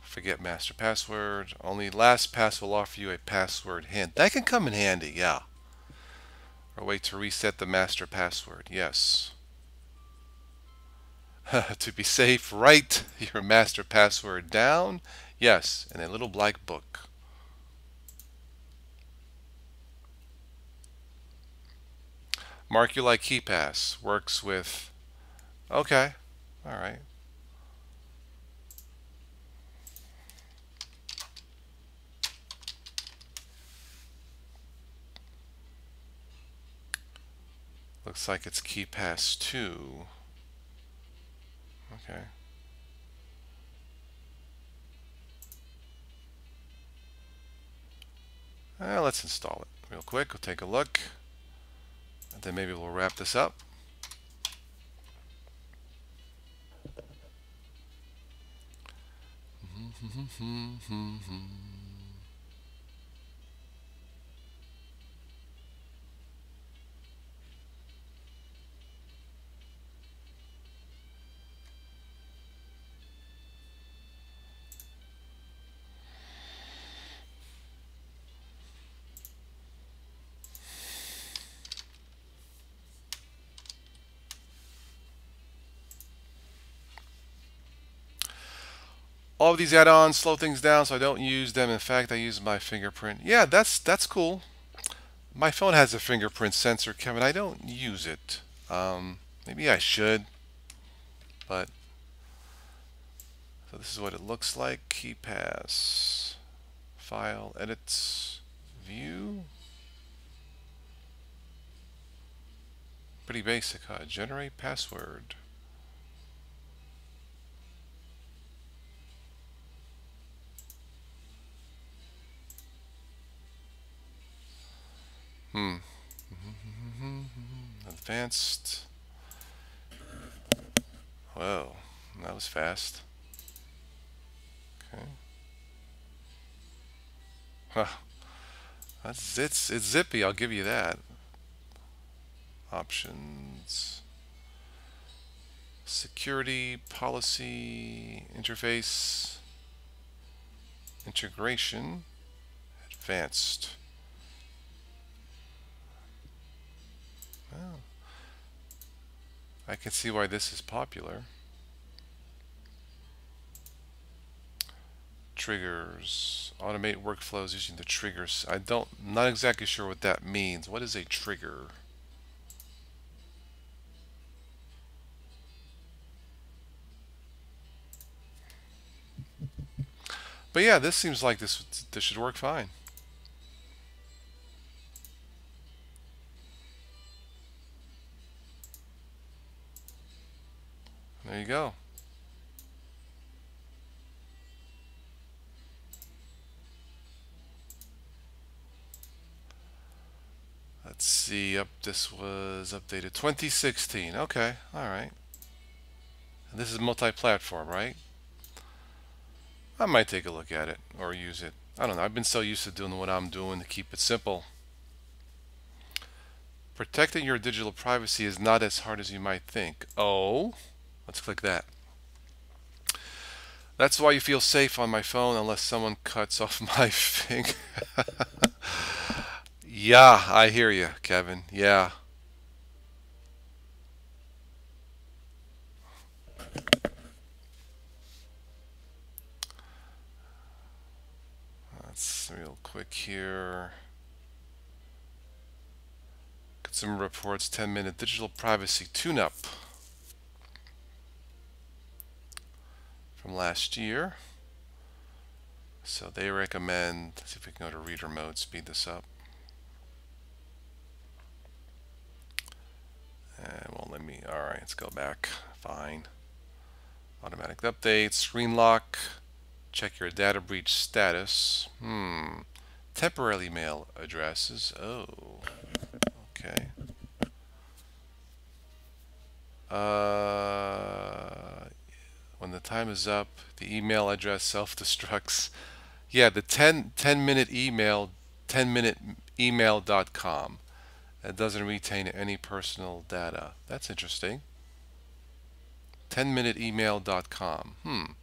S1: Forget master password. Only LastPass will offer you a password hint. That can come in handy, yeah. Or a way to reset the master password, yes. To be safe, write your master password down, yes, in a little black book. Mark You Like KeePass works with, okay, all right. Looks like it's KeePass 2. Okay. Let's install it real quick. We'll take a look. And then maybe we'll wrap this up. All of these add-ons slow things down, so I don't use them. In fact, I use my fingerprint. Yeah, that's cool. My phone has a fingerprint sensor, Kevin. I don't use it. Maybe I should, but so this is what it looks like. KeePass, file, edits, view. Pretty basic, huh? Generate password. Advanced. Whoa, that was fast. Okay. Huh. It's zippy, I'll give you that. Options. Security, policy, interface, integration, advanced. Well, I can see why this is popular. Triggers. Automate workflows using the triggers. Not exactly sure what that means. What is a trigger? But yeah, this seems like this should work fine. There you go. Let's see, this was updated 2016. Okay, all right. And this is multi-platform, right? I might take a look at it or use it. I don't know. I've been so used to doing what I'm doing to keep it simple. Protecting your digital privacy is not as hard as you might think. Oh, let's click that. That's why you feel safe on my phone unless someone cuts off my finger. Yeah, I hear you, Kevin. Yeah. That's real quick here. Consumer Reports 10-minute digital privacy tune-up from last year. So they recommend, let's see if we can go to reader mode, speed this up. And won't let me, all right, let's go back, fine. Automatic updates, screen lock, check your data breach status. Temporary email addresses, oh, okay. When the time is up, the email address self-destructs. Yeah, the 10-minute email, 10minuteemail.com. It doesn't retain any personal data. That's interesting. 10minuteemail.com.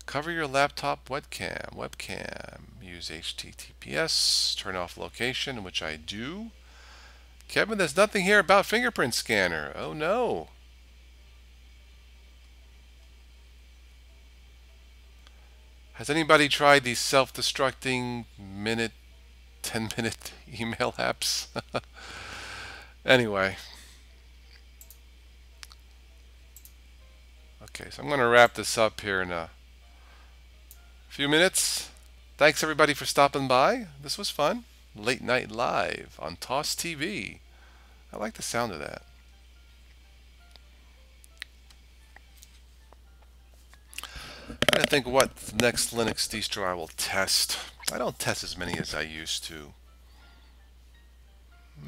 S1: Cover your laptop webcam. Use HTTPS. Turn off location, which I do. Kevin, there's nothing here about fingerprint scanner. Oh no. Has anybody tried these self-destructing 10-minute email apps? Anyway. Okay, so I'm going to wrap this up here in a few minutes. Thanks everybody for stopping by. This was fun. Late Night Live on Toss TV. I like the sound of that. I think what next Linux distro I will test. I don't test as many as I used to.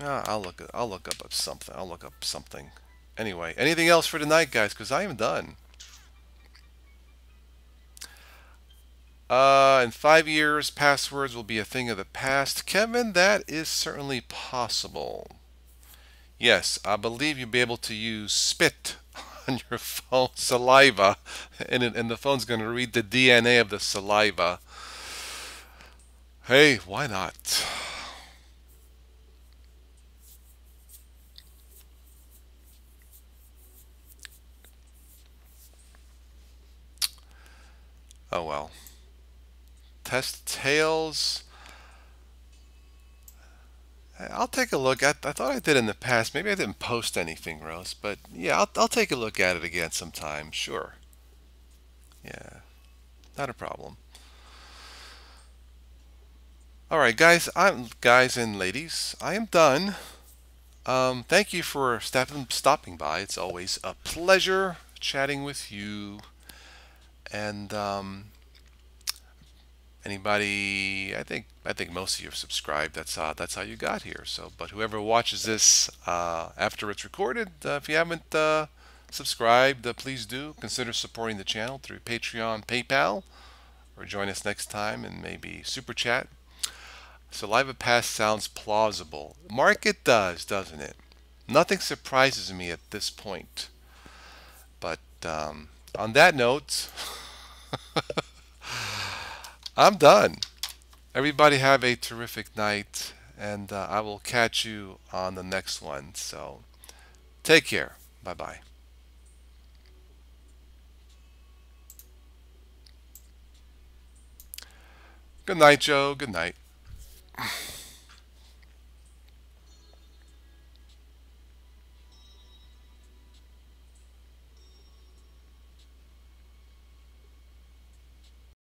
S1: I'll look up something. Anyway, anything else for tonight, guys? Because I am done. In 5 years, passwords will be a thing of the past. Kevin, that is certainly possible. Yes, I believe you'll be able to use spit on your phone, saliva, and the phone's going to read the DNA of the saliva. Hey, why not? Oh well. Test Tails. I'll take a look. I thought I did in the past. Maybe I didn't post anything, Rose. But yeah, I'll take a look at it again sometime. Sure. Yeah, not a problem. All right, guys. Guys and ladies. I am done. Thank you for stopping by. It's always a pleasure chatting with you. And anybody, I think most of you have subscribed. That's how you got here. So, but whoever watches this after it's recorded, if you haven't subscribed, please do consider supporting the channel through Patreon, PayPal, or join us next time and maybe Super Chat. Saliva Pass sounds plausible. Mark, it does, doesn't it? Nothing surprises me at this point. But on that note, I'm done. Everybody have a terrific night, and I will catch you on the next one. So take care. Bye-bye. Good night, Joe. Good night.